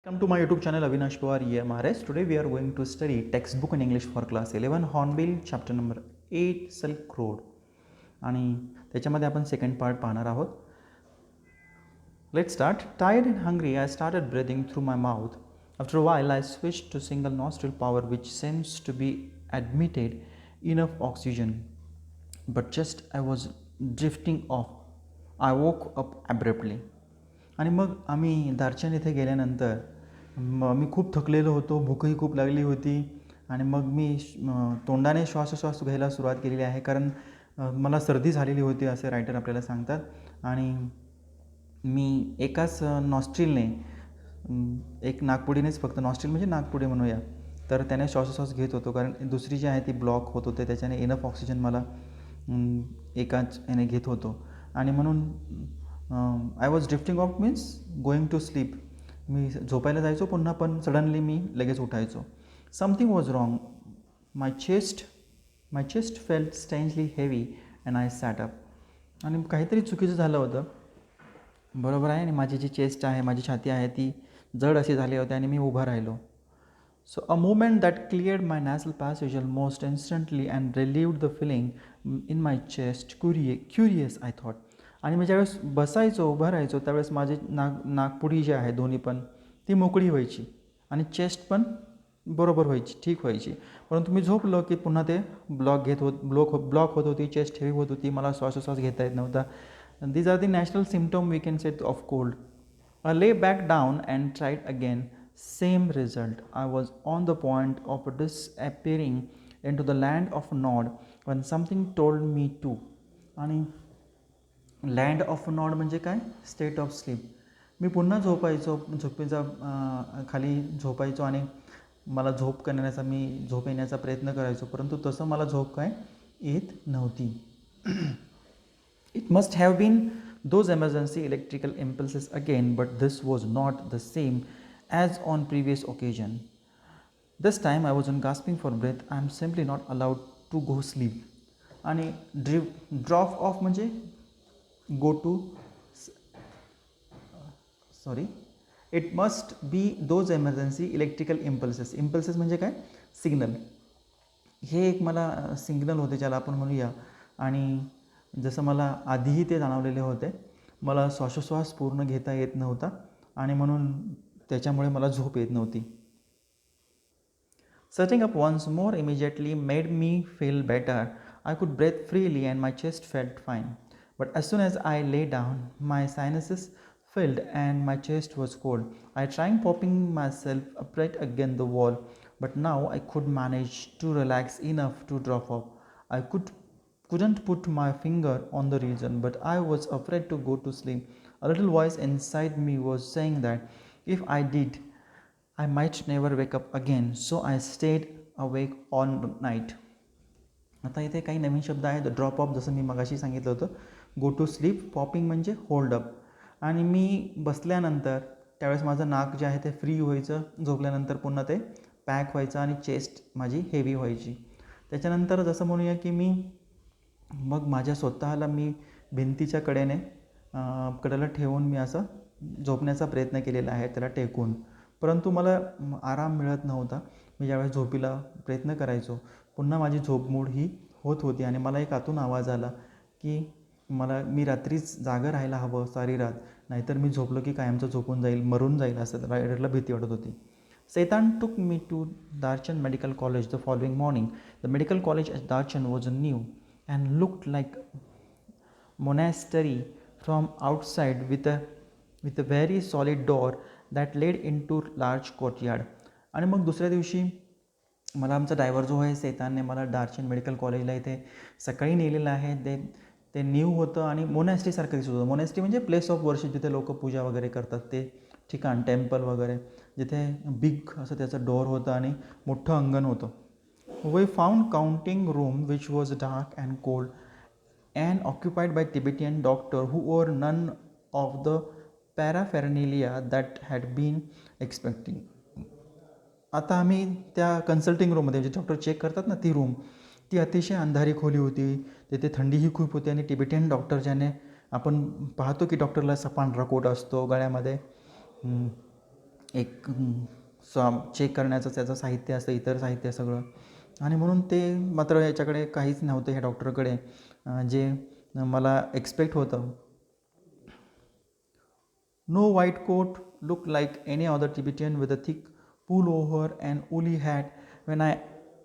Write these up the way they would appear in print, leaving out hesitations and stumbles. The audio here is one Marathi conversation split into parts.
Welcome to my YouTube channel Avinash Pawar EMRS. Today we are going to study textbook in English for class 11 Hornbill chapter number 8 Silk Road आणि त्याच्यामध्ये आपण सेकंड पार्ट पाहणार आहोत. Let's start. Tired and hungry, I started breathing through my mouth. After a while, I switched to single nostril power, which seems to be admitted enough oxygen. But just I was drifting off. I woke up abruptly. आणि मग आम्ही दार्चन इथे गेल्यानंतर मी खूप थकलेलो होतो, भूकही खूप लागली होती आणि मग मी तोंडाने श्वासोश्वास घ्यायला सुरुवात केलेली आहे, कारण मला सर्दी झालेली होती असे रायटर आपल्याला सांगतात. आणि मी एकाच नॉस्ट्रिलने, एक नाकपुडीनेच, फक्त नॉस्ट्रिल म्हणजे नाकपुडी म्हणूया, तर त्याने श्वासोश्वास घेत होतो, कारण दुसरी जी आहे ती ब्लॉक होत होते, त्याच्याने इनफ ऑक्सिजन मला एकाच याने घेत होतो. आणि म्हणून I was drifting off means going to sleep. मी झोपायला जायचो पुन्हा, पण सडनली मी लगेच उठायचो. Something was wrong. My chest felt strangely heavy and I sat up. आणि काहीतरी चुकीचं झालं होतं, बरोबर आहे. आणि माझी जी चेस्ट आहे, माझी छाती आहे, ती जड अशी झाली होती आणि मी उभा राहिलो. So a movement that cleared my nasal passage almost instantly and relieved the feeling in my chest. Curious, I thought. आणि मी ज्यावेळेस बसायचो, उभं राहायचो, त्यावेळेस माझी नागपुडी जी आहे दोन्ही पण, ती मोकळी व्हायची आणि चेस्ट पण बरोबर व्हायची, ठीक व्हायची. परंतु मी झोपलो की पुन्हा ते ब्लॉक होत होती, चेस्ट हेवी होत होती, मला श्वासोश्वास घेता येत नव्हता. These are the national symptom we can set of cold. I lay back down and tried again. Same result. I was on the point of disappearing into the land of Nod when something told me to. आणि लँड ऑफ नॉड म्हणजे काय? State of sleep. मी पुन्हा झोपायचो, खाली झोपायचो आणि मला झोप येण्याचा प्रयत्न करायचो, परंतु तसं मला झोप काय येत नव्हती. It must have been those emergency electrical impulses again, but this was not the same as on previous occasion. This time I wasn't gasping for breath. I am simply not allowed to go sleep. आणि ड्रॉप ऑफ म्हणजे go to, sorry, it must be those emergency electrical impulses म्हणजे काय? सिग्नल. हे एक मला सिग्नल होते, ज्याला आपण म्हणूया. आणि जसं मला आधीही ते जाणवलेले होते, मला श्वासोश्वास पूर्ण घेता येत नव्हता आणि म्हणून त्याच्यामुळे मला झोप येत नव्हती. Sitting up once more immediately made me feel better. I could breathe freely and my chest felt fine. But as soon as I lay down, my sinuses filled and my chest was cold. I tried popping myself upright against the wall, but now I could manage to relax enough to drop off. I couldn't put my finger on the reason, but I was afraid to go to sleep. A little voice inside me was saying that if I did, I might never wake up again, so I stayed awake all night. आता इथे काही नवीन शब्द आहेत. ड्रॉप ऑफ, जसं मी मगाशी सांगितलं होतं, गो टू स्लीप. पॉपिंग म्हणजे होल्ड अप. आणि मी बसल्यानंतर त्यावेळेस माझं नाक जे आहे ते फ्री व्हायचं, झोपल्यानंतर पुन्हा ते पॅक व्हायचं आणि चेस्ट माझी हेवी व्हायची. त्याच्यानंतर जसं म्हणूया की मी मग माझ्या स्वतःला मी भिंतीच्या कडेला ठेवून मी असं झोपण्याचा प्रयत्न केलेला आहे, त्याला टेकून. परंतु मला आराम मिळत नव्हता. मी ज्यावेळेस झोपीला प्रयत्न करायचो, पुन्हा माझी झोपमोड ही होत होती आणि मला एक आतून आवाज आला की मी रात्रीच जागं राहायला हवं सारी रात, नाहीतर मी झोपलो की कायमचं मरून जाईल, असं रायडरला भीती वाटत होती. Satan took me to Darchan Medical College the following morning. The medical college at Darchan was new and looked like monastery from outside, with a very solid door that led into large courtyard. आणि मग दुसऱ्या दिवशी मला आमचा ड्रायव्हर जो आहे सैतानने मला डार्चन मेडिकल कॉलेजला इथे सकाळी नेलेलं आहे. ते न्यू होतं आणि मोनॅस्ट्रीसारखं दिसत होतं. मोनॅस्ट्री म्हणजे प्लेस ऑफ वर्शिप, जिथे लोक पूजा वगैरे करतात ते ठिकाण, टेम्पल वगैरे, जिथे बिग असं त्याचं डोअर होतं आणि मोठं अंगण होतं. We found counting room which was dark and cold and occupied by Tibetan doctor who wore none of the paraphernalia that had been expecting. आता आम्ही त्या कन्सल्टिंग रूममध्ये, जे डॉक्टर चेक करतात ना, ती रूम, ती अतिशय अंधारी खोली होती. तिथे थंडीही खूप होती आणि टिबेटियन डॉक्टर, ज्याने आपण पाहतो की डॉक्टरला असा पांढरा कोट असतो गळ्यामध्ये, एक चेक करण्याचं त्याचं साहित्य असतं, इतर साहित्य सगळं. आणि म्हणून ते मात्र याच्याकडे काहीच नव्हतं ह्या डॉक्टरकडे, जे मला एक्सपेक्ट होतं. No white coat looked like any other Tibetan with a thick pullover and woolly hat. When I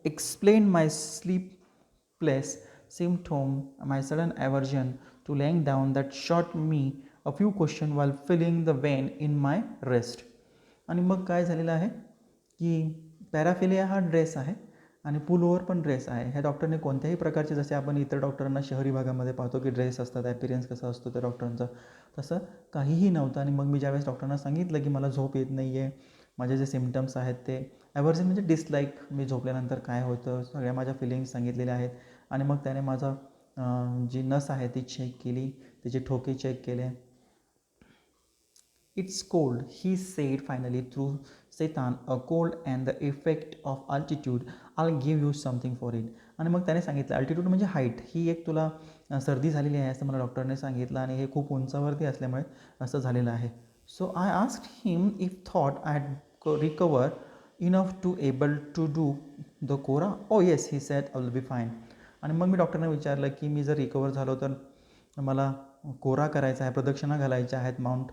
explained my sleepless symptom, my sudden aversion to laying down, that shot me a few questions while feeling the vein in my wrist. आणि मग काय झालेलं आहे की पॅराफिलिया हा ड्रेस आहे आणि पुलओव्हर पण ड्रेस आहे. ह्या डॉक्टरने कोणत्याही प्रकारचे, जसे आपण इतर डॉक्टरांना शहरी भागामध्ये पाहतो की ड्रेस असतात, ॲपिरियन्स कसा असतो त्या डॉक्टरांचा, तसं काहीही नव्हतं. आणि मग मी ज्यावेळेस डॉक्टरांना सांगितलं की मला झोप येत नाही आहे, माझे जे सिम्पटम्स आहेत ते ॲव्हर्जन म्हणजे डिसलाईक, मी झोपल्यानंतर काय होतं, सगळ्या माझ्या फिलिंग्स सांगितलेल्या आहेत. आणि मग त्याने माझं जी नस आहे ती चेक केली, तिचे ठोके चेक केले. It's cold, he said finally through Satan, a cold and the effect of altitude. I'll give you something for it. आणि मग त्याने सांगितलं, अल्टिट्यूड म्हणजे हाईट, ही एक तुला सर्दी झालेली आहे असं मला डॉक्टरने सांगितलं आणि हे खूप उंचावरती असल्यामुळे असं झालेलं आहे. So I asked him if thought I had recover enough to able to do the kora. Oh yes, he said, I will be fine. आणि मग मी डॉक्टरने विचारलं की मी जर रिकवर झालो तर मला कोरा करायचा आहे, प्रदक्षिणा घालायच्या आहेत माउंट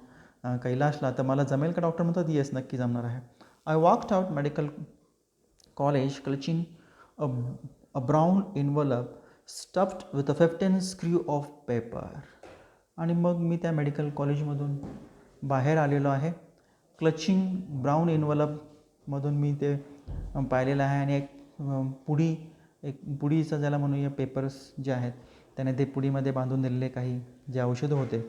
कैलाशला, तर मला जमेल का? डॉक्टर म्हणतात येस, नक्की जमणार आहे. I walked out medical college clutching a brown envelope stuffed with a 15 screw of paper. आणि मग मी त्या मेडिकल कॉलेजमधून बाहेर आलेलो आहे. क्लचिंग ब्राऊन इन्व्हलपमधून मी ते पाहिलेलं आहे. आणि एक पुडीचं ज्याला म्हणूया पेपर्स जे आहेत त्याने ते पुडीमध्ये बांधून दिलेले काही जे औषधं होते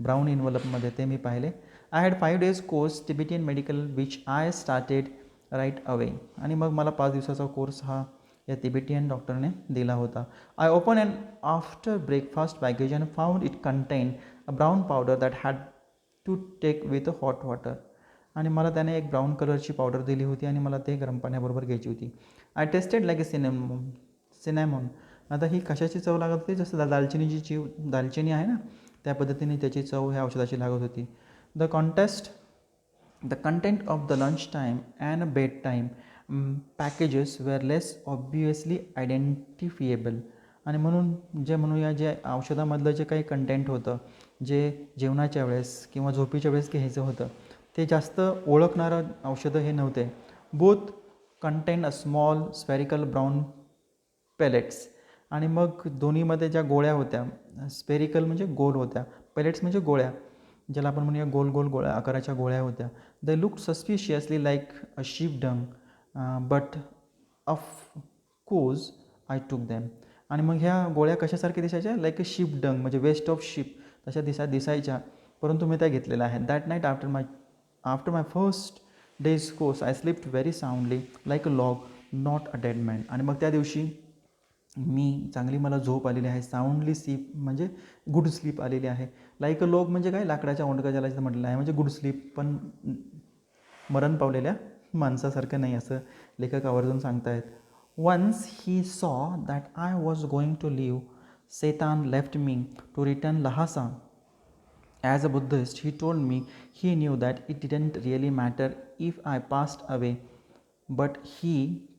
ब्राऊन इन्व्हलपमध्ये, ते मी पाहिले. I had 5 days course Tibetan medical which I started right away. आणि मग मला 5 दिवसाचा कोर्स हा या तिबेटियन डॉक्टरने दिला होता. I open and after breakfast package and found it contain a brown powder that had to take with hot water. आणि मला त्याने एक ब्राऊन कलरची पावडर दिली होती आणि मला ते गरम पाण्याबरोबर घ्यायची होती. I tested like A cinnamon. आता ही कशाची चव लागत होती? जसं दालचिनी आहे ना, त्या पद्धतीने त्याची चव ह्या औषधाची लागत होती. The content of the lunch time and bed time packages were less obviously identifiable. आणि म्हणून जे औषधामधलं जे काही कंटेंट होतं, जे जेवणाच्या वेळेस किंवा झोपीच्या वेळेस घ्यायचं होतं, ते जास्त ओळखणारं औषधं हे नव्हते. Both contain a small spherical brown pellets. आणि मग दोन्हीमध्ये ज्या गोळ्या होत्या, स्पेरिकल म्हणजे गोल होत्या, पेलेट्स म्हणजे गोळ्या, ज्याला आपण म्हणूया गोल गोल गोळ्या आकाराच्या गोळ्या होत्या. They look suspiciously like a sheep dung, but of course I took them. आणि मग ह्या गोळ्या कशासारख्या दिसायच्या? लाईक अ शीप डंग म्हणजे वेस्ट ऑफ शीप तशा दिसायच्या, परंतु मी त्या घेतलेल्या आहेत. That night after my first day's course I slipped very soundly like a log, not a dead man. आणि मग त्या दिवशी चांगली मला झोप आलेली आहे. साऊंडली स्लीप म्हणजे गुड स्लीप आलेली आहे. लाईक अ लॉग म्हणजे काय? लाकडाच्या ओंडका ज्याला म्हटलेलं आहे, म्हणजे गुड स्लीप, पण मरण पावलेल्या माणसासारखं नाही, असं लेखक आवर्जून सांगतायत. Once he saw that I was going to live, Setan left me to return Lhasa. As a Buddhist, he told me he knew that it didn't really matter if I passed away, but he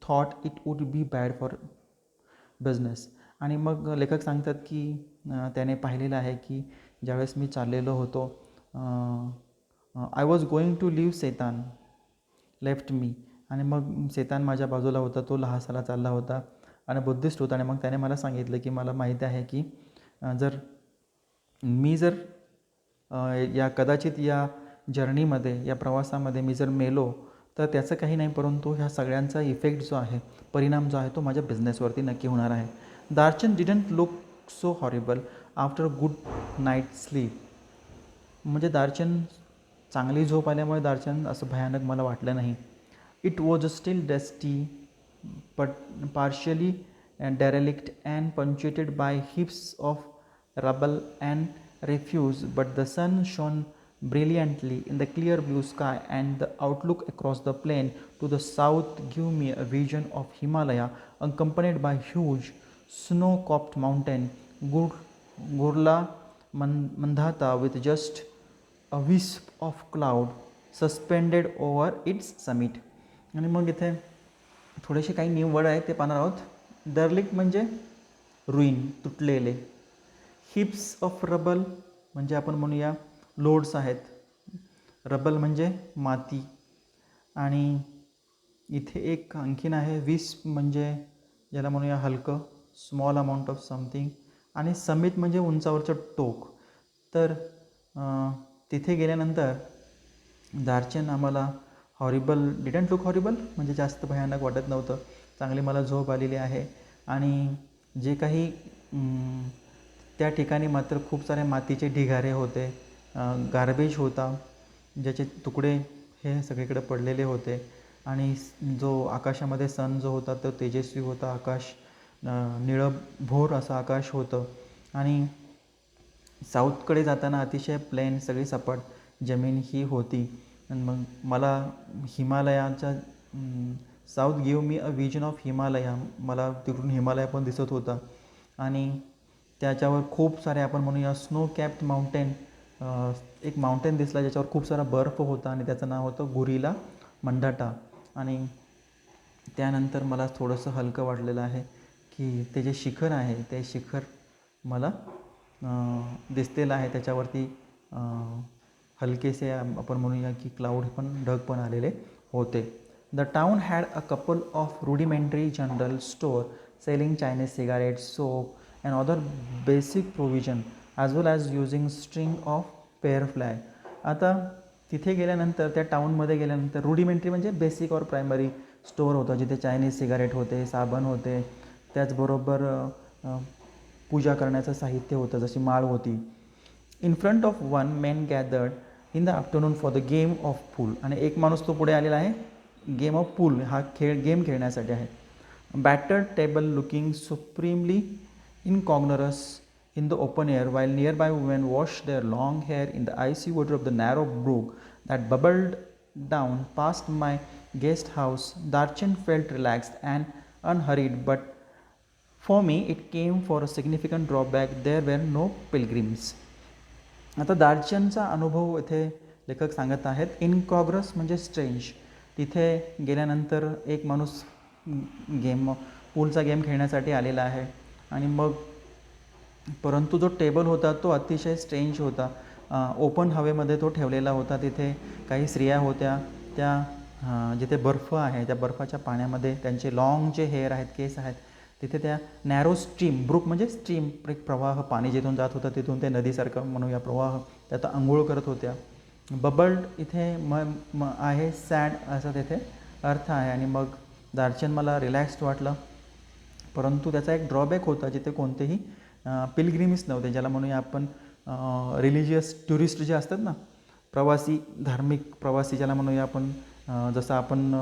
thought it would be bad for business. आणि मग लेखक सांगतात की त्याने पाहिलेलं आहे की ज्यावेळेस मी चाललेलो होतो, I was going to live, Setan left me. आणि मग सेतान माझ्या बाजूला होता, तो लहासाला चालला होता आणि बुद्धिस्ट होता. आणि मग त्याने मला सांगितलं की मला माहिती आहे की जर कदाचित या जर्नीमध्ये, या प्रवासामध्ये मी जर मेलो तर त्याचं काही नाही, परंतु ह्या सगळ्यांचा इफेक्ट जो आहे, परिणाम जो आहे, तो माझ्या बिझनेसवरती नक्की होणार आहे. Darchen didn't look so horrible after good night sleep. म्हणजे दार्चन, चांगली झोप आल्यामुळे दार्चन असं भयानक मला वाटलं नाही. It was steel dusty but partially derelict and punctuated by heaps of rubble and refuse, but the sun shone brilliantly in the clear blue sky, and the outlook across the plain to the south gave me a vision of Himalaya accompanied by huge snow-capped mountain, Gurla Mandhata, with just a wisp of cloud suspended over it's summit. आणि मग इथे थोडेसे काही न्यू वर्ड आहेत ते पाहणार आहोत. डरलिक्ट म्हणजे रुईन, तुटलेले. हिप्स ऑफ रबल म्हणजे आपण म्हणूया लोड्स आहेत. रबल म्हणजे माती. आणि इथे एक आणखीन आहे विस्प म्हणजे ज्याला म्हणूया हलकं, स्मॉल अमाऊंट ऑफ समथिंग. आणि समिट म्हणजे उंचावरचं टोक. तर तिथे गेल्यानंतर दार्चन आम्हाला हॉरिबल, डिडंट लुक हॉरिबल म्हणजे जास्त भयानक वाटत नव्हतं. चांगली मला झोप आलेली आहे. आणि जे काही त्या ठिकाणी मात्र खूप सारे मातीचे ढिगारे होते, गार्बेज होता, ज्याचे तुकडे हे सगळीकडे पडलेले होते. आणि जो आकाशामध्ये सन जो होता तो तेजस्वी होता. आकाश निळभोर असं आकाश होतं. आणि साऊथकडे जाताना अतिशय प्लेन, सगळी सपाट जमीन ही होती. आणि मग मला हिमालयाच्या south give me a vision of Himalaya, मला तिकडून हिमालय पण दिसत होता. आणि त्याच्यावर खूप सारे आपण म्हणूया स्नो कॅप्ड माउंटेन, एक माउंटेन दिसला ज्याच्यावर खूप सारा बर्फ होता आणि त्याचं नाव होतं गुरिला मंडाटा. आणि त्यानंतर मला थोडंसं हलकं वाटलेलं आहे की ते जे शिखर आहे ते शिखर मला दिसलेलं आहे. त्याच्यावरती हलकेसे आपण म्हणूया की क्लाउड पण, ढग पण आलेले होते. The town had a couple of rudimentary general store selling Chinese cigarette, soap and other basic provision as well as using string of pair flag. आता तिथे गेल्यानंतर, त्या टाऊनमध्ये गेल्यानंतर, रुडिमेंटरी म्हणजे बेसिक और प्रायमरी स्टोअर होतं जिथे चायनीज सिगारेट होते, साबण होते, त्याचबरोबर पूजा करण्याचं साहित्य होतं जशी माळ होती. In front of one men gathered in the afternoon for the game of pool. आणि एक माणूस तो पुढे आलेला आहे गेम ऑफ पूल, हा गेम खेळण्यासाठी आहे. Battered table looking supremely incongruous in the open air, while nearby women washed their long hair in the icy water of the narrow brook that bubbled down past my guest house. Darchan felt relaxed and unhurried, but for me it came for a significant drawback. There were no pilgrims. आता दार्चनचा अनुभव इथे लेखक सांगत आहेत. इनकॉग्रस म्हणजे स्ट्रेंज. तिथे गेल्यानंतर एक माणूस पूलचा गेम खेळण्यासाठी आलेला आहे. आणि मग परंतु जो टेबल होता तो अतिशय स्ट्रेंज होता. ओपन हवेमध्ये तो ठेवलेला होता. तिथे काही स्त्रिया होत्या, त्या जिथे बर्फ आहे त्या बर्फाच्या पाण्यामध्ये त्यांचे लाँग जे हेअर आहेत, केस आहेत, तिथे त्या नॅरो स्ट्रीम, ब्रुक म्हणजे स्ट्रीम, एक प्रवाह, पाणी जिथून जात होतं तिथून ते नदीसारखं म्हणूया प्रवाह, त्यात आंघोळ करत होत्या. बबल्ड इथे आहे सॅड असा तिथे अर्थ आहे. आणि मग दार्चन मला रिलॅक्स्ड वाटलं. परंतु त्याचा एक ड्रॉबॅक होता जिथे कोणतेही पिलग्रिम्स नव्हते, ज्याला म्हणूया आपण रिलिजियस टुरिस्ट जे असतात ना, प्रवासी, धार्मिक प्रवासी ज्याला म्हणूया आपण. जसं आपण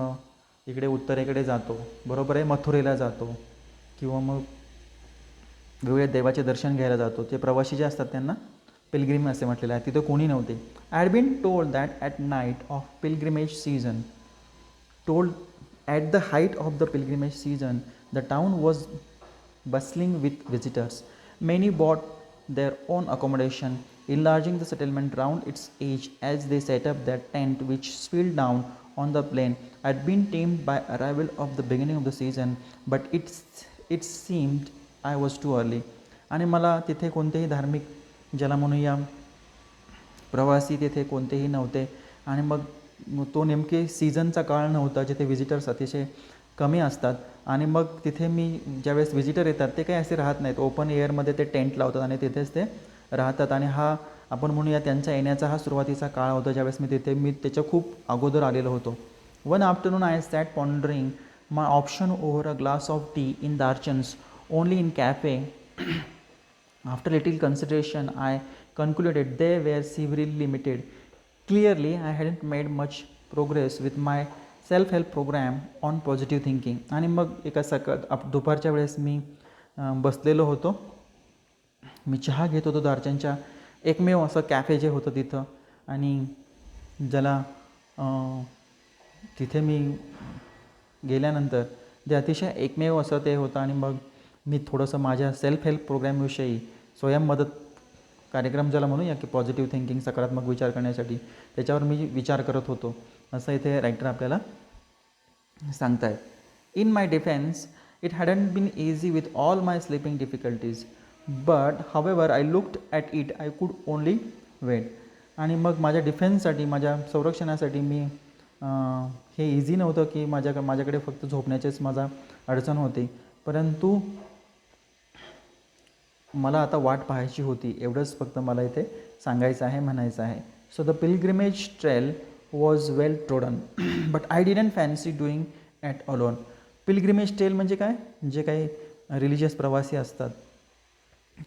इकडे उत्तरेकडे जातो, बरोबर आहे, मथुरेला जातो किंवा मग वेगवेगळ्या देवाचे दर्शन घ्यायला जातो, ते प्रवासी जे असतात त्यांना पिलग्रिम असे म्हटलेलं आहे. तिथं कोणी नव्हते. I had been told that at night of pilgrimage season, at the height of the pilgrimage season, the town was bustling with visitors. Many bought their own accommodation, enlarging the settlement round its edge as they set up their tent, which spilled down on the plain. Had been tamed by arrival of the beginning of the season, but it seemed I was too early. आणि मला तिथे कोणतेही धार्मिक, ज्याला म्हणूया प्रवासी, तिथे कोणतेही नव्हते. आणि मग तो नेमके सीझनचा काळ नव्हता जिथे विजिटर्स अतिशय कमी असतात. आणि मग तिथे मी ज्यावेळेस विजिटर येतात ते काही असे राहत नाहीत, ओपन एअरमध्ये ते टेंट लावतात आणि तिथेच ते राहतात. आणि हा आपण म्हणूया त्यांचा येण्याचा हा सुरुवातीचा काळ होता ज्यावेळेस मी त्याच्या खूप अगोदर आलेलो होतो. One afternoon I sat pondering my option over a glass of tea in Darchen's only in cafe. After little consideration, I concluded they were severely limited. Clearly, I hadn't made much progress with my self-help program on positive thinking. आणि मग एका दुपारच्या वेळेस मी बसलेलो होतो. मी चहा घेत होतो दार्चनच्या एकमेव असं कॅफे जे होतं तिथं. आणि ज्याला तिथे मी गेल्यानंतर जे अतिशय एकमेव असं ते होतं. आणि मग मी थोडंसं माझ्या सेल्फ हेल्प प्रोग्रॅमविषयी, स्वयंमदत कार्यक्रम ज्याला म्हणूया की पॉझिटिव्ह थिंकिंग, सकारात्मक विचार करण्यासाठी, त्याच्यावर मी विचार करत होतो असं इथे रायटर आपल्याला सांगतायत. In my defence, it hadn't been easy with all my sleeping difficulties, but however I looked at it, I could only wait. आणि मग माझ्या डिफेन्ससाठी, माझ्या संरक्षणासाठी मी हे इझी नव्हतं की माझ्याकडे फक्त झोपण्याचेच माझा अडचण होती, परंतु मला आता वाट पाहायची होती, एवढंच फक्त मला इथे सांगायचं आहे, म्हणायचं आहे. So the pilgrimage trail was well trodden but I didn't fancy doing at alone. Pilgrimage trail म्हणजे काय, जे काही रिलिजियस प्रवासी असतात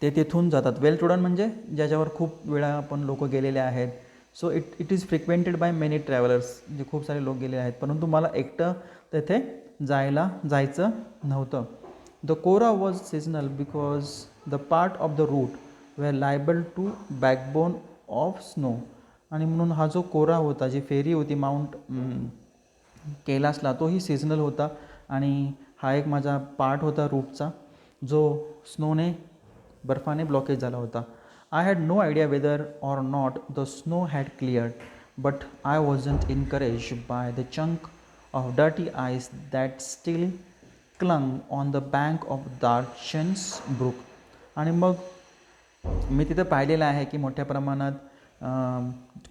ते तिथून जातात. वेल ट्रोडन म्हणजे ज्याच्यावर खूप वेळा आपण लोक गेलेले आहेत. So it is frequented by many travellers, जे खूप सारे लोक गेले आहेत, परंतु मला एकटं तेथे जायचं नव्हतं. The kora was seasonal because the part of the route were liable to backbone of snow. आणि म्हणून हा जो कोरा होता, जी फेरी होती माउंट कैलासला, तोही सीझनल होता आणि हा एक माझा पार्ट होता रूटचा, जो स्नोने, बर्फाने ब्लॉकेज झाला होता. I had no idea whether or not the snow had cleared, but I wasn't encourage by the chunk of dirty ice that still clung on the bank of Darchen's brook. आणि मग मी तिथं पाहिलेलं आहे की मोठ्या प्रमाणात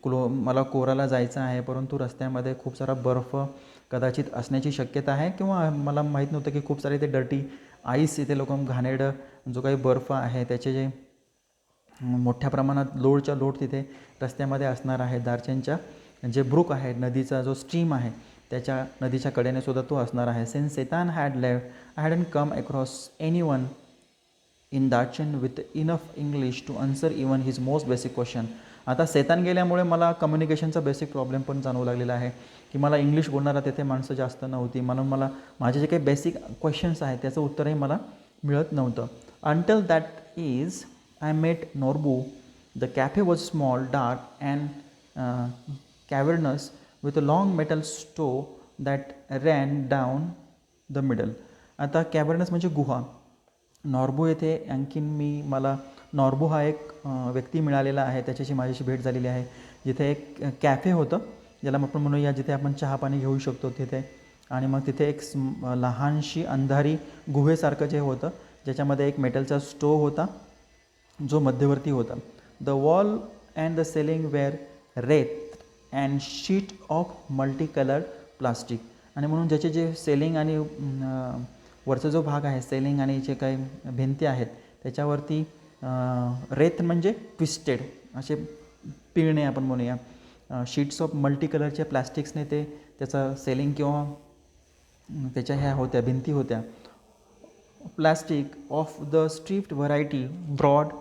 मला कोराला जायचं आहे, परंतु रस्त्यामध्ये खूप सारा बर्फ कदाचित असण्याची शक्यता आहे, किंवा मला माहीत नव्हतं की खूप सारे ते डर्टी आईस, इथे लोक घाणेरडं जो काही बर्फ आहे त्याचे जे मोठ्या प्रमाणात लोडच्या लोड तिथे रस्त्यामध्ये असणार आहे. दार्चनच्या जे ब्रुक आहे, नदीचा जो स्ट्रीम आहे, त्याच्या नदीच्या कडेने सुद्धा तो असणार आहे. Since Setan had left, I hadn't come across any one in Darchen with enough English to answer even his most basic question. आता सेतान गेल्यामुळे मला कम्युनिकेशनचा बेसिक प्रॉब्लेम पण जाणवू लागलेला आहे की मला इंग्लिश बोलणारा तेथे माणसं जास्त नव्हती, म्हणून मला माझे जे काही बेसिक क्वेश्चन्स आहेत त्याचं उत्तरही मला मिळत नव्हतं. Until that is I met Norbu. The cafe was small, dark and cavernous with a long metal stove that ran down the middle. आता कॅव्हर्नस म्हणजे गुहा. नॉर्बू येथे आणखीन मला नॉर्बू हा एक व्यक्ती मिळालेला आहे, त्याच्याशी माझ्याशी भेट झालेली आहे, जिथे एक कॅफे होतं, ज्याला आपण म्हणूया जिथे आपण चहा पाणी घेऊ शकतो तिथे. आणि मग तिथे एक लहानशी अंधारी गुहेसारखं जे होतं, ज्याच्यामध्ये एक मेटलचा स्टोव होता जो मध्यवर्ती होता. The wall and the ceiling were रेत and sheet of multi coloured plastic. आणि म्हणून ज्याचे जे सेलिंग आणि वरचा जो भाग आहे, सेलिंग आणि जे काही भिंती आहेत, त्याच्यावरती रेत म्हणजे ट्विस्टेड असे पिळणे आपण म्हणूया, शीट्स ऑफ मल्टी कलरच्या प्लास्टिक्सने त्याचा सेलिंग किंवा त्याच्या ह्या होत्या, भिंती होत्या. Plastic of the striped variety, broad,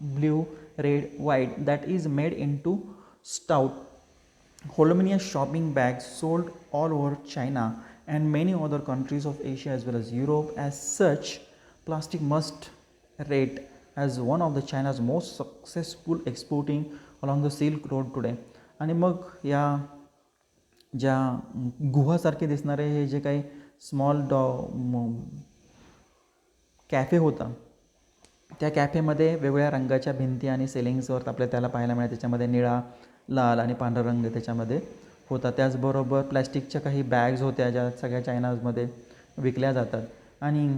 blue, red, white, that is made in to stout Holomania shopping bags sold all over China and many other countries of Asia as well as Europe. As such, plastic must rate as one of the China's most successful exporting along the Silk Road today. आणि मग या ज्या गुहासारखे दिसणारे हे जे काही स्मॉल कॅफे होता, त्या कॅफेमध्ये वेगवेगळ्या रंगाच्या भिंती आणि सेलिंग्सवर आपल्याला त्याला पाहायला मिळाले. त्याच्यामध्ये निळा, लाल आणि पांढरा रंग त्याच्यामध्ये होता. त्याचबरोबर प्लॅस्टिकच्या काही बॅग्स होत्या, ज्या सगळ्या चायनामध्ये विकल्या जातात. आणि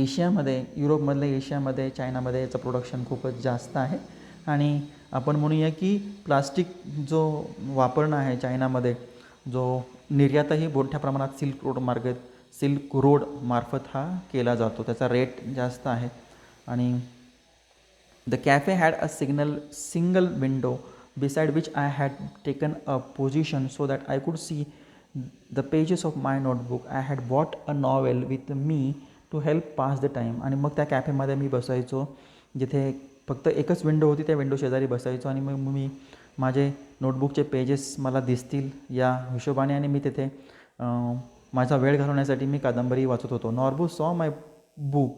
एशियामध्ये, युरोपमधल्या एशियामध्ये, चायनामध्ये याचं प्रोडक्शन खूपच जास्त आहे. आणि आपण म्हणूया की प्लास्टिक जो वापरणं आहे चायनामध्ये, जो निर्यातही मोठ्या प्रमाणात सिल्क रोड मार्फत हा केला जातो, त्याचा रेट जास्त आहे. आणि the cafe had a single window beside which I had taken a position so that I could see the pages of my notebook. I had bought a novel with me to help pass the time. आणि मग त्या कॅफेमध्ये मी बसायचो, जिथे फक्त एकच विंडो होती, त्या विंडो शेजारी बसायचो आणि मग मी माझे नोटबुकचे पेजेस मला दिसतील या हिशोबाने, आणि मी तिथे माझा वेळ घालवण्यासाठी मी कादंबरी वाचत होतो. नॉर्बू सॉ माय book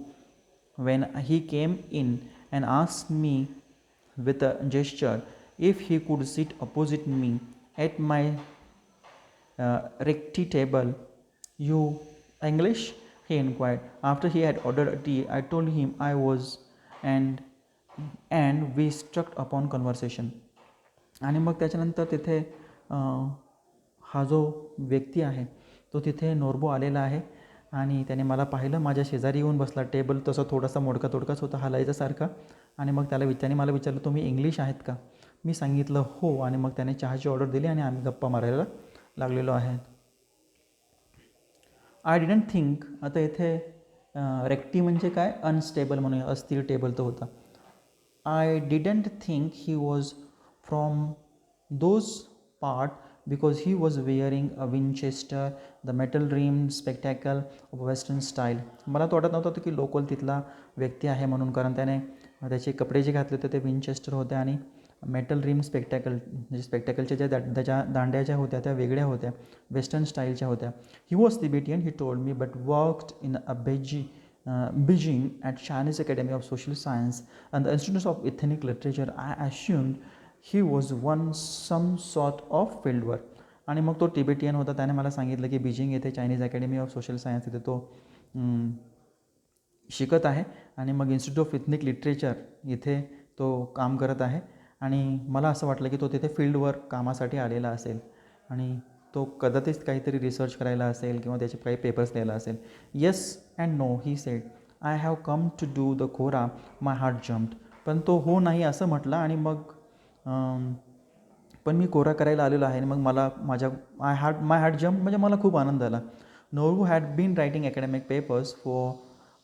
when he came in and asked me with a gesture if he could sit opposite me at my recti table. You English? He inquired. After he had ordered a tea, I told him I was, and and we struck upon conversation. आणि मग त्याच्यानंतर तिथे हा जो व्यक्ती आहे तो तिथे नोर्बो आलेला आहे आणि त्याने मला पाहिलं, माझ्या शेजारी येऊन बसला. टेबल तसा थोडासा मोडका तोडकाच होता, हलायच्यासारखा. आणि मग त्याने मला विचारलं, तुम्ही इंग्लिश आहेत का? मी सांगितलं हो. आणि मग त्याने चहाची ऑर्डर दिली आणि आम्ही गप्पा मारायला लागलेलो आहे. आय डिडंट थिंक, आता इथे रेक्टी म्हणजे काय, अनस्टेबल म्हणूया, अस्थिर टेबल तो होता. I didn't think he was from those part because he was wearing a Winchester, the metal rimmed spectacle of western style. मला तो वाटत नव्हतं की लोकल तिथला व्यक्ती आहे म्हणून, कारण त्याने त्याचे कपडे जे घातले होते ते विंचेस्टर होते आणि मेटल रिम स्पेक्टॅकल, म्हणजे स्पेक्टॅकलच्या ज्या त्याच्या दांड्या ज्या होत्या त्या वेगळ्या होत्या, वेस्टर्न स्टाईलच्या होत्या. He was Tibetan, he told me, but worked in a Beijing at Chinese Academy of Social Science and the Institute of Ethnic Literature. I assumed he was some sort of field work. आणि मग तो टिबेटियन होता. त्याने मला सांगितलं की बीजिंग येथे Chinese academy of social science इथे तो शिकत आहे आणि मग इन्स्टिट्यूट ऑफ इथनिक लिटरेचर इथे तो काम करत आहे. आणि मला असं वाटलं की तो तिथे फील्डवर कामासाठी आलेला असेल आणि तो कदाचित काहीतरी रिसर्च करायला असेल किंवा त्याचे काही पेपर्स लिहायला असेल. Yes and no, he said, I have come to do the kora, my heart jumped. पण तो हो नाही असं म्हटला आणि मग पण मी कोरा करायला आलेलो आहे. आणि मग मला माय हार्ट जम्प म्हणजे मला खूप आनंद झाला. Noru had been writing academic papers for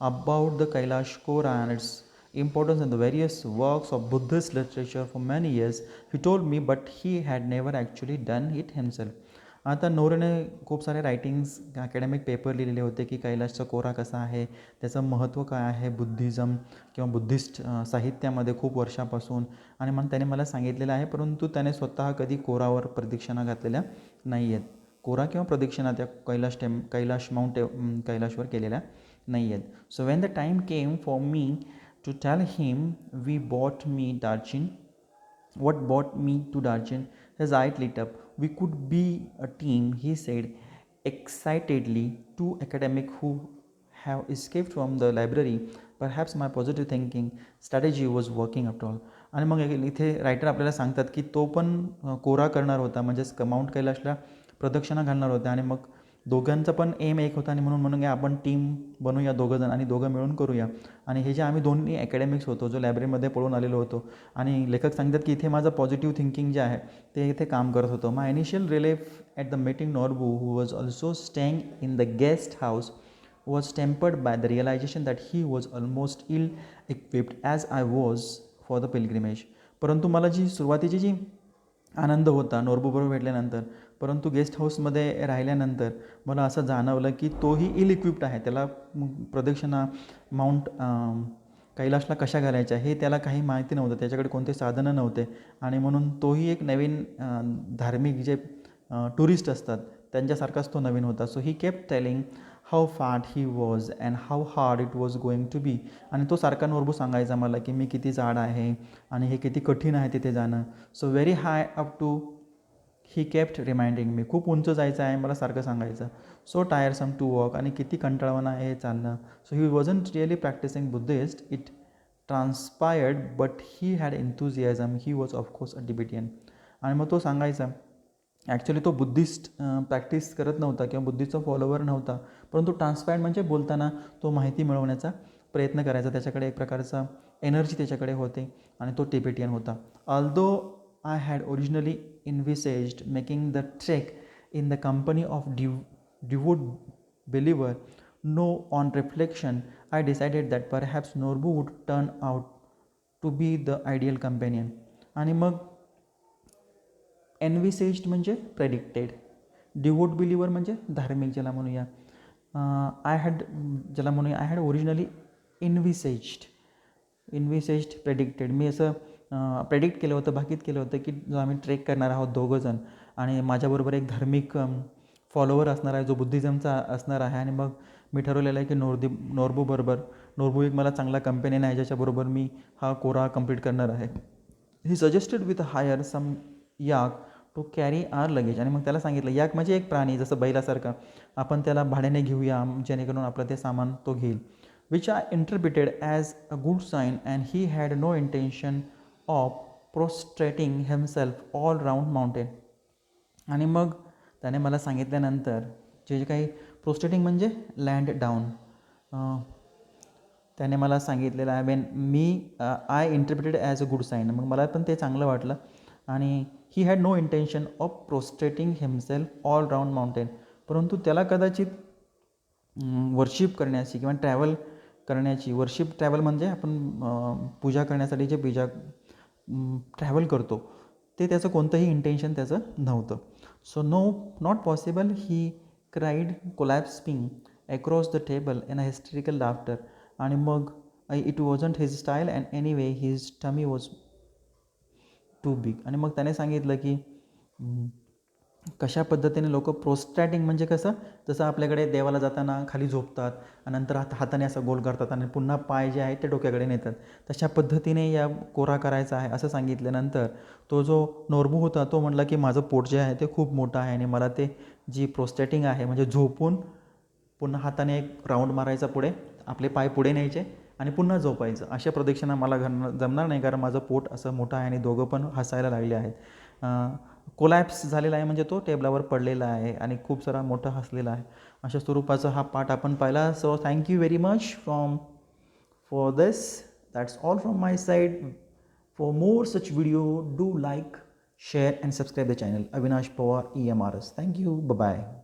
about the Kailash kora and its importance in the various works of Buddhist literature for many years, he told me, but he had never actually done it himself. आता नोरेने खूप सारे रायटिंग्स, अकॅडमिक पेपर लिहिलेले होते की कैलाशचा कोरा कसा आहे, त्याचं महत्त्व काय आहे बुद्धिझम किंवा बुद्धिस्ट साहित्यामध्ये खूप वर्षापासून. आणि मग त्याने मला सांगितलेलं आहे, परंतु त्याने स्वतः कधी कोरावर प्रदक्षिणा घातलेल्या नाही आहेत. कोरा किंवा प्रदक्षिणा त्या कैलाशवर केलेल्या नाही आहेत. So when the time came for me to tell him what brought me to Darjin, his eyes lit up. We could be a team, he said excitedly. Two academics who have escaped from the library. Perhaps my positive thinking strategy was working after all. आणि मग इथे रायटर आपल्याला सांगतात की तो पण कोरा करणार होता, म्हणजेच माउंट कैलाशला प्रदक्षिणा घालणार होता. आणि मग दोघांचा पण एम एक होता आणि म्हणून आपण टीम बनूया दोघंजण आणि दोघं मिळून करूया. आणि हे जे आम्ही दोन्ही अकॅडमिक्स होतो, जो लायब्ररीमध्ये पळून आलेलो होतो, आणि लेखक सांगतात की इथे माझं पॉझिटिव्ह थिंकिंग जे आहे ते इथे काम करत होतं. My initial relief at the meeting Norbu, who was also staying in the guest house, was tempered by the realization that he was almost ill-equipped as I was for the pilgrimage. परंतु मला सुरुवातीची जी आनंद होता नोर्बूबरोबर भेटल्यानंतर, परंतु गेस्ट हाऊसमध्ये राहिल्यानंतर मला असं जाणवलं की तोही इल-इक्विप्ड आहे. त्याला प्रदक्षिणा माउंट कैलाशला कशा घालायच्या हे त्याला काही माहिती नव्हतं, त्याच्याकडे कोणते साधनं नव्हते. आणि म्हणून तोही एक नवीन धार्मिक जे टुरिस्ट असतात त्यांच्यासारखाच तो नवीन होता. So he kept telling how fat he was and how hard it was going to be. आणि तो सारखा नोर्बू सांगायचा मला की मी किती जाड आहे आणि हे किती कठीण आहे तिथे जाणं. So very high up to, he kept reminding me, खूप उंच जायचं आहे मला सारखं सांगायचं. सो टायरसम टू वॉक, आणि किती कंटाळवाणं आहे हे चालणं. So he wasn't really practising Buddhist, it transpired, but he had enthusiasm, he was of course a Tibetan. आणि मग तो सांगायचा ॲक्च्युली तो बुद्धिस्ट प्रॅक्टिस करत नव्हता किंवा बुद्धिस्टचा फॉलोवर नव्हता, परंतु ट्रान्सपायर्ड म्हणजे बोलताना तो माहिती मिळवण्याचा प्रयत्न करायचा. त्याच्याकडे एक प्रकारचा एनर्जी त्याच्याकडे होते आणि तो टिबेटियन होता. Although I had originally envisaged making the trek in the company of devout believer. No, on reflection, I decided that perhaps Norbu would turn out to be the ideal companion. आणि मग एनविसेज्ड म्हणजे प्रेडिक्टेड, डिवोट बिलिव्हर म्हणजे धार्मिक ज्याला म्हणूया. I had originally envisaged predicted. मी असं प्रेडिक्ट केलं होतं, भाकीत केलं होतं की जो आम्ही ट्रेक करणार आहोत दोघंजण, आणि माझ्याबरोबर एक धार्मिक फॉलोवर असणार आहे जो बुद्धिझमचा असणार आहे. आणि मग मी ठरवलेलं आहे की नोर्बू एक मला चांगला कंपेनियन आहे ज्याच्याबरोबर मी हा कोरा कंप्लीट करणार आहे. He suggested with hire some yak to carry our luggage. आणि मग त्याला सांगितलं, याक म्हणजे एक प्राणी जसं बैलासारखा, आपण त्याला भाड्याने घेऊया जेणेकरून आपलं ते सामान तो घेईल. which I interpreted as a good sign, and he had no intention of prostrating himself all round mountain. आणि मग त्याने मला सांगितल्यानंतर जे जे काही प्रोस्टेटिंग म्हणजे लँड डाऊन, त्याने मला सांगितलेलं आहे वेन मी I interpreted as a good sign. मग मला पण ते चांगलं वाटलं. आणि he had no intention of prostrating himself all round mountain. परंतु त्याला कदाचित वर्शिप करण्याची किंवा ट्रॅव्हल करण्याची, वर्शिप ट्रॅव्हल म्हणजे आपण पूजा करण्यासाठी जे ट्रॅव्हल करतो ते त्याचं कोणतंही इंटेन्शन त्याचं नव्हतं. So not possible he cried collapsing across the table in a hysterical laughter. आणि मग it wasn't his style and anyway his tummy was too big. आणि मग त्याने सांगितलं की कशा पद्धतीने लोक प्रोस्ट्रॅटिंग म्हणजे कसं, जसं आपल्याकडे देवाला जाताना खाली झोपतात आणि नंतर हाताने असं गोल करतात आणि पुन्हा पाय जे आहेत ते डोक्याकडे नेतात, तशा पद्धतीने या कोरा करायचा आहे असं सांगितल्यानंतर तो जो नोरबू होता तो म्हटला की माझं पोट जे आहे ते खूप मोठं आहे आणि मला ते जी प्रोस्ट्रॅटिंग आहे म्हणजे झोपून पुन्हा हाताने एक राऊंड मारायचा, पुढे आपले पाय पुढे न्यायचे आणि पुन्हा झोपायचं, अशा प्रदक्षिणा मला जमणार नाही कारण माझं पोट असं मोठं आहे आणि दोघं पण हसायला लागले आहेत. कोलॅप्स झालेला आहे म्हणजे तो टेबलावर पडलेला आहे आणि खूप सारा मोठा हसलेला आहे. अशा स्वरूपाचा हा पाठ आपण पाहिला. So thank you very much for this. That's all from my side. For more such video do like, share and subscribe the channel. Avinash Pawar, EMRS. Thank you. Bye-bye.